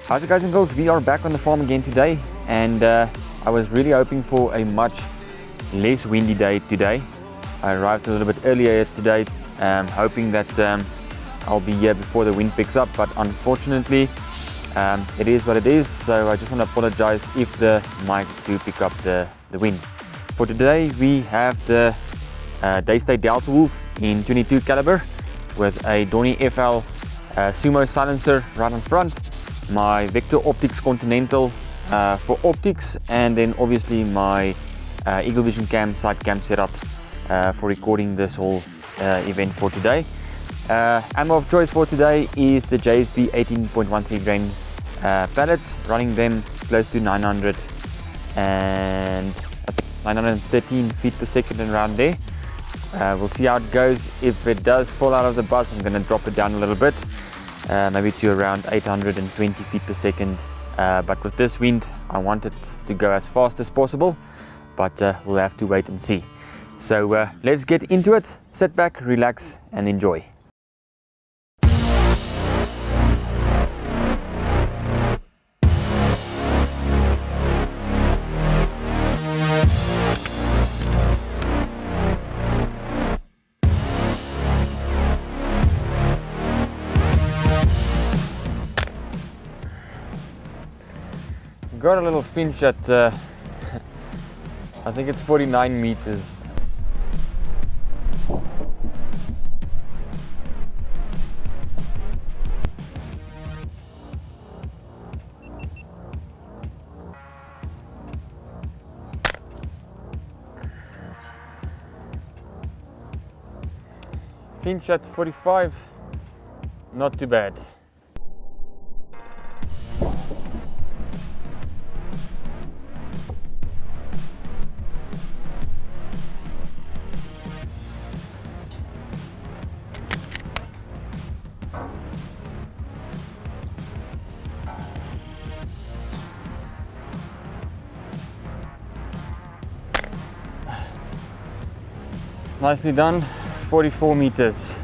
How's it, guys and girls? We are back on the farm again today, and I was really hoping for a much less windy day today. I arrived a little bit earlier today, hoping that I'll be here before the wind picks up, but unfortunately it is what it is. So I just want to apologize if the mic do pick up the wind. For today we have the Daystate Delta Wolf in 22 caliber with a DonnyFL Sumo silencer right on front, my Vector Optics Continental for optics, and then obviously my Eaglevisioncam side cam setup for recording this whole event for today. Ammo of choice for today is the JSB 18.13 grain pellets, running them close to 900 and I think 913 feet per second and around there. We'll see how it goes. If it does fall out of the bus, I'm going to drop it down a little bit, maybe to around 820 feet per second. But with this wind, I want it to go as fast as possible, but we'll have to wait and see. So let's get into it. Sit back, relax, and enjoy. Got a little finch at I think it's 49 meters. Finch at 45, not too bad. Nicely done, 44 meters.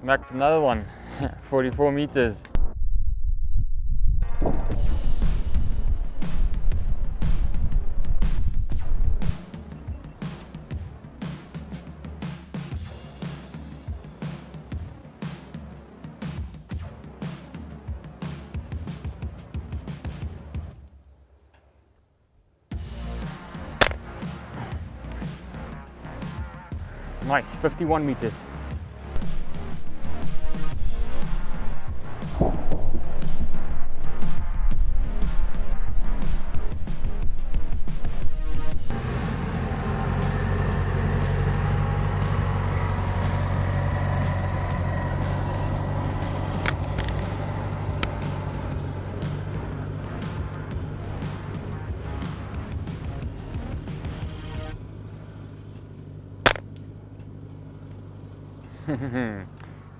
Smacked another one, 44 meters. Nice, 51 meters.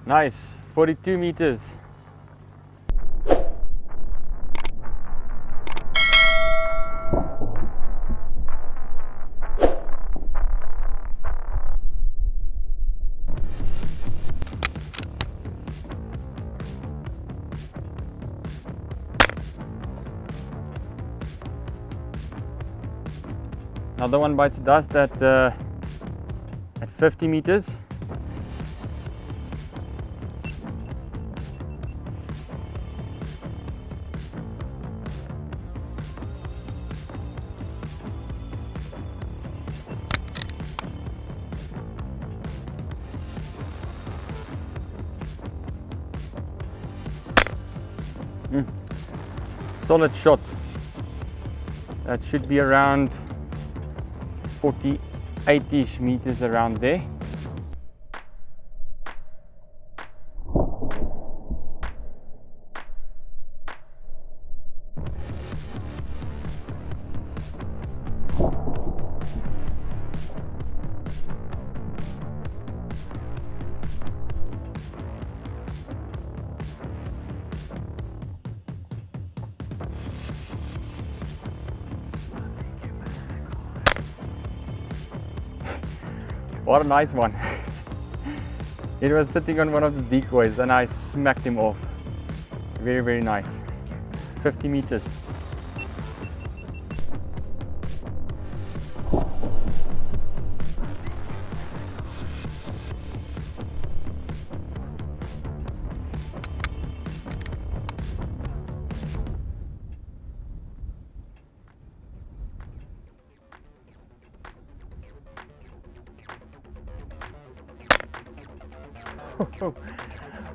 Nice, 42 meters. Another one bites dust at 50 meters. Solid shot. That should be around 48-ish meters around there. What a nice one. It was sitting on one of the decoys and I smacked him off. Very, very nice. 50 meters.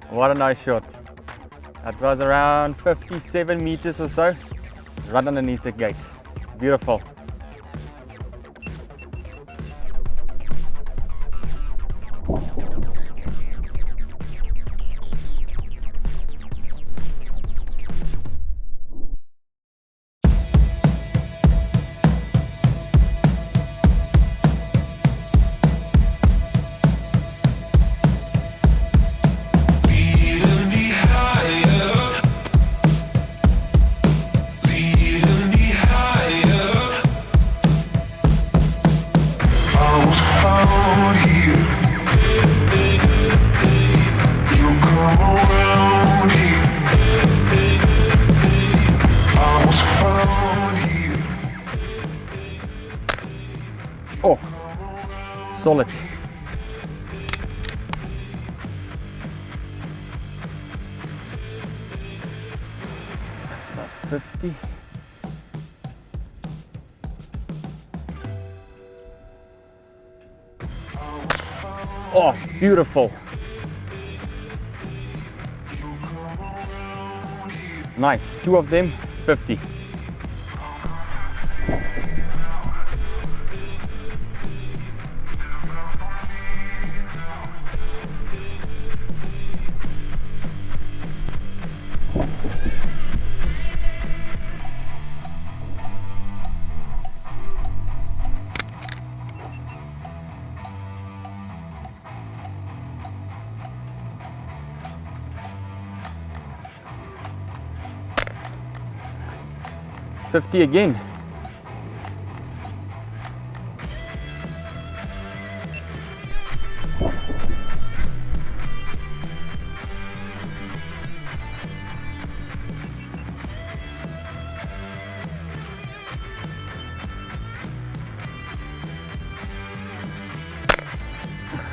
What a nice shot. That was around 57 meters or so, right underneath the gate. Beautiful. Oh, solid. That's about 50. Oh, beautiful. Nice, 2 of them, 50. $50 again.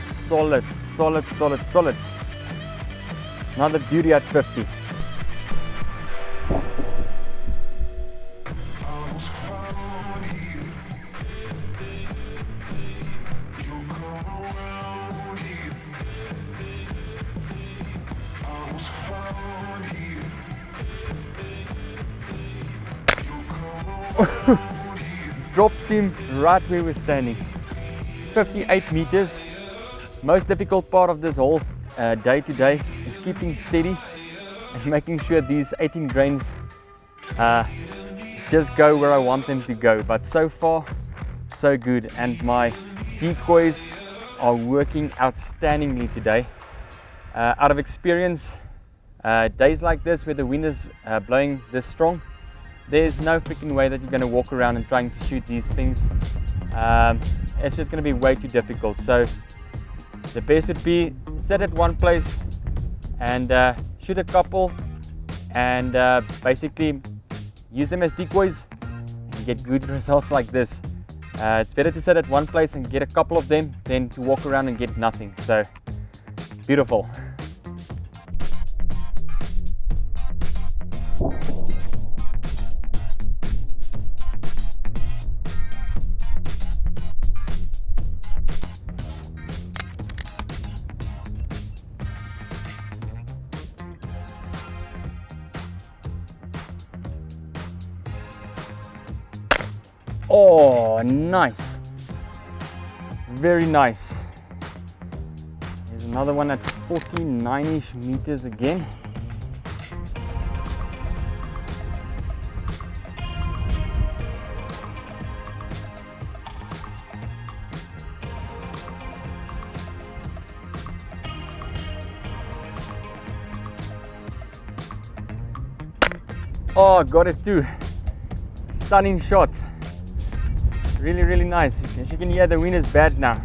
Solid, solid, solid, solid. Another beauty at 50. Dropped him right where we're standing. 58 meters. Most difficult part of this whole day today is keeping steady and making sure these 18 grains just go where I want them to go. But so far, so good, and my decoys are working outstandingly today. Out of experience, days like this where the wind is blowing this strong, there's no freaking way that you're going to walk around and trying to shoot these things. It's just going to be way too difficult. So the best would be sit at one place and shoot a couple and basically use them as decoys and get good results like this. It's better to sit at one place and get a couple of them than to walk around and get nothing. So beautiful. Oh, nice. Very nice. There's another one at 49-ish meters again. Oh, got it too. Stunning shot. Really, really nice. As you can hear, the wind is bad now.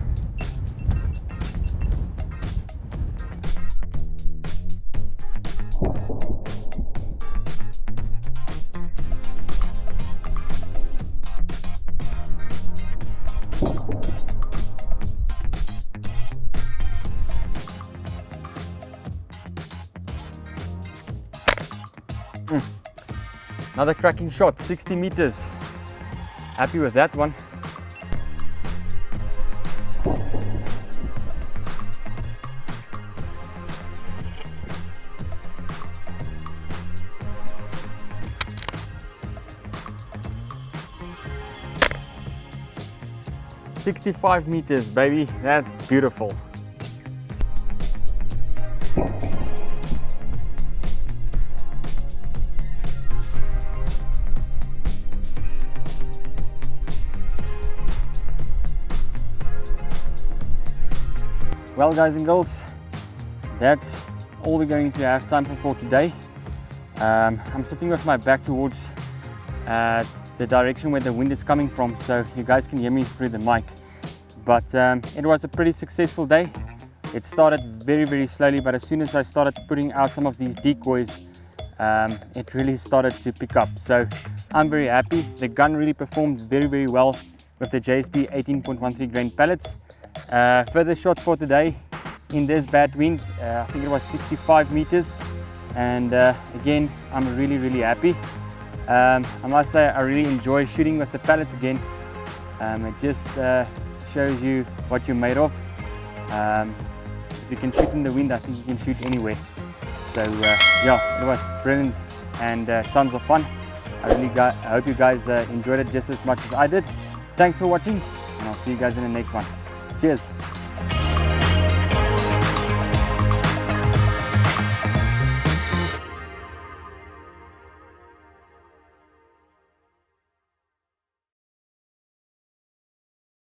Another cracking shot, 60 meters. Happy with that one. "65 meters, baby, that's beautiful." Well, guys and girls, that's all we're going to have time for today. I'm sitting with my back towards the direction where the wind is coming from, so you guys can hear me through the mic. But it was a pretty successful day. It started very slowly, but as soon as I started putting out some of these decoys, it really started to pick up. So I'm very happy. The gun really performed very well with the JSP 18.13 grain pellets. Further shot for today in this bad wind, I think it was 65 meters, and again, I'm really happy. I must say I really enjoy shooting with the pellets again. It just shows you what you're made of. If you can shoot in the wind, I think you can shoot anywhere. So yeah, it was brilliant and tons of fun. I hope you guys enjoyed it just as much as I did. Thanks for watching, and I'll see you guys in the next one. Cheers.